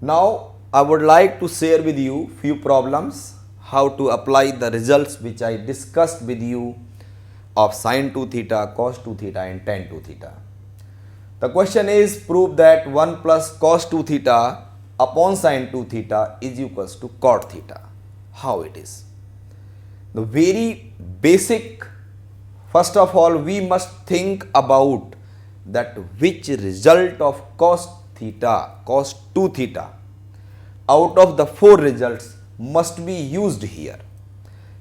Now I would like to share with you few problems how to apply the results which I discussed with you of sin 2 theta, cos 2 theta and tan 2 theta. The question is, prove that 1 plus cos 2 theta upon sin 2 theta is equals to cot theta. How it is? The very basic, first of all we must think about that which result of cos theta, cos 2 theta out of the 4 results must be used here.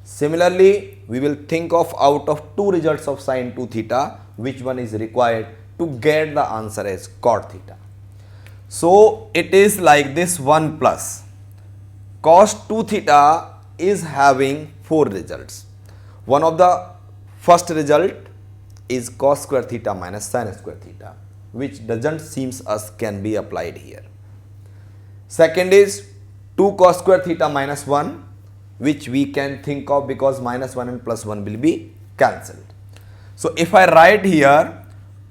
Similarly, we will think of out of 2 results of sin 2 theta, which one is required to get the answer as cot theta. So it is like this, 1 plus cos 2 theta is having 4 results. One of the first result is cos square theta minus sin square theta, which doesn't seems us can be applied here. Second is 2 cos square theta minus 1, which we can think of because minus 1 and plus 1 will be cancelled. So if I write here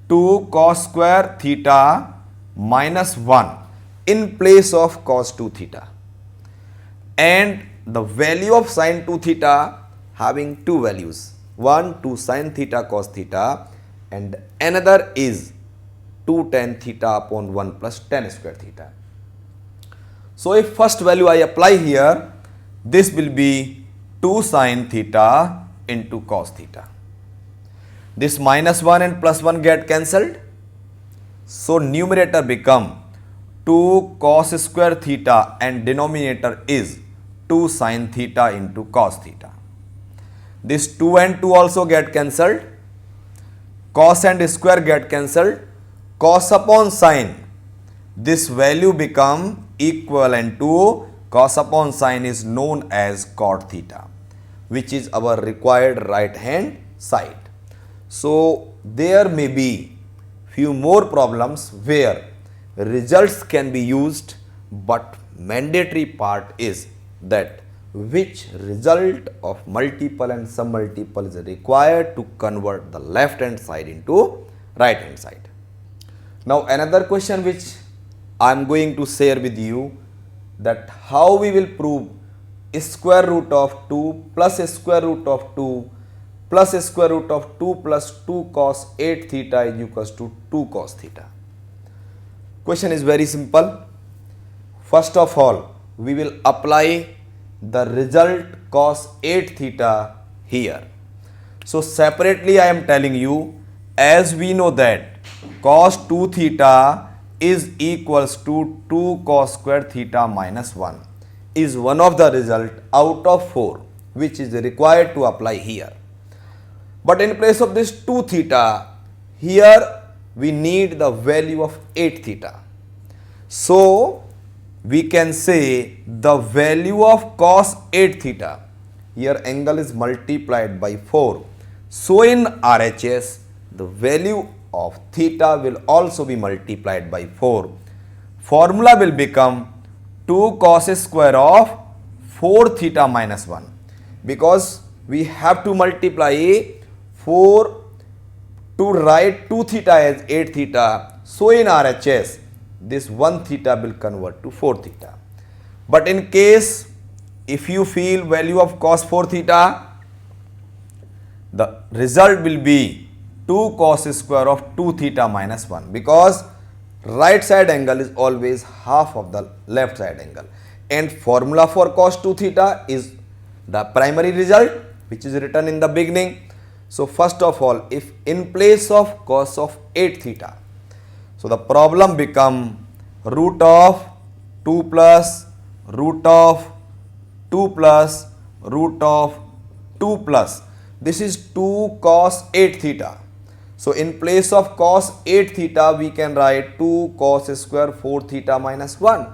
2 cos square theta minus 1 in place of cos 2 theta, and the value of sin 2 theta having two values, one 2 sin theta cos theta and another is 2 tan theta upon 1 plus tan square theta. So if first value I apply here, this will be 2 sin theta into cos theta. This minus 1 and plus 1 get cancelled. So numerator become 2 cos square theta and denominator is 2 sin theta into cos theta. This 2 and 2 also get cancelled. Cos and square get cancelled. Cos upon sin, this value become equivalent to cos upon sin is known as cot theta, which is our required right hand side. So there may be few more problems where results can be used, but mandatory part is that which result of multiple and sum multiple is required to convert the left hand side into right hand side. Now another question which I am going to share with you, that how we will prove square root of 2 plus square root of 2 plus square root of 2 plus 2 cos 8 theta is equals to 2 cos theta. Question is very simple. First of all, we will apply the result cos 8 theta here. So separately I am telling you, as we know that cos 2 theta is equals to 2 cos square theta minus 1 is one of the result out of 4 which is required to apply here. But in place of this 2 theta, here we need the value of 8 theta. So we can say the value of cos 8 theta, here angle is multiplied by 4. So in RHS, the value of theta will also be multiplied by 4. Formula will become 2 cos square of 4 theta minus 1, because we have to multiply 4 to write 2 theta as 8 theta. So in RHS, this 1 theta will convert to 4 theta. But in case if you feel value of cos 4 theta, the result will be 2 cos square of 2 theta minus 1, because right side angle is always half of the left side angle, and formula for cos 2 theta is the primary result which is written in the beginning. So first of all, if in place of cos of 8 theta, so the problem become root of 2 plus root of 2 plus root of 2 plus, this is 2 cos 8 theta. So in place of cos 8 theta we can write 2 cos square 4 theta minus 1,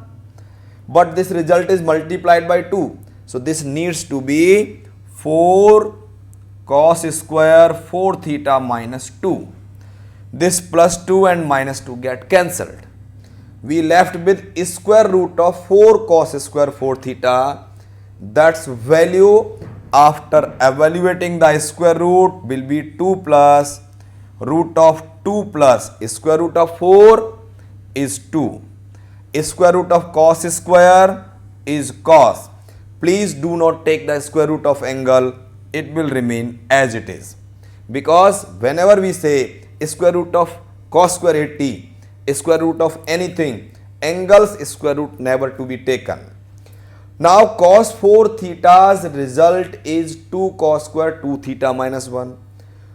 but this result is multiplied by 2. So this needs to be 4 cos square 4 theta minus 2. This plus 2 and minus 2 get cancelled. We left with square root of 4 cos square 4 theta. That's value after evaluating the square root will be 2 plus root of 2 plus square root of 4 is 2, Square root of cos square is cos. Please do not take the square root of angle. It will remain as it is. Because whenever we say square root of cos square 80, square root of anything, angles square root never to be taken. Now cos 4 theta's result is 2 cos square 2 theta minus 1.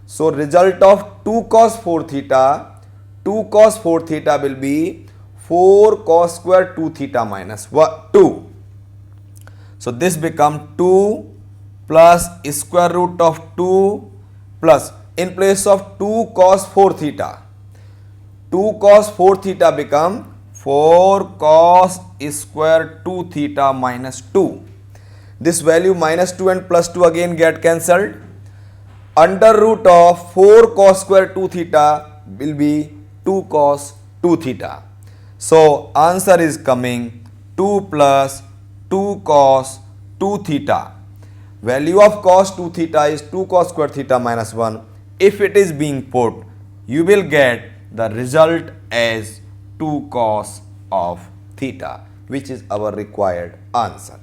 So result of 2 cos 4 theta, 2 cos 4 theta will be 4 cos square 2 theta minus 2. So this become 2 plus square root of 2 plus, in place of 2 cos 4 theta, 2 cos 4 theta become 4 cos square 2 theta minus 2. This value minus 2 and plus 2 again get cancelled. Under root of 4 cos square 2 theta will be 2 cos 2 theta. So answer is coming 2 plus 2 cos 2 theta. Value of cos 2 theta is 2 cos square theta minus 1. If it is being put, you will get the result as 2 cos of theta, which is our required answer.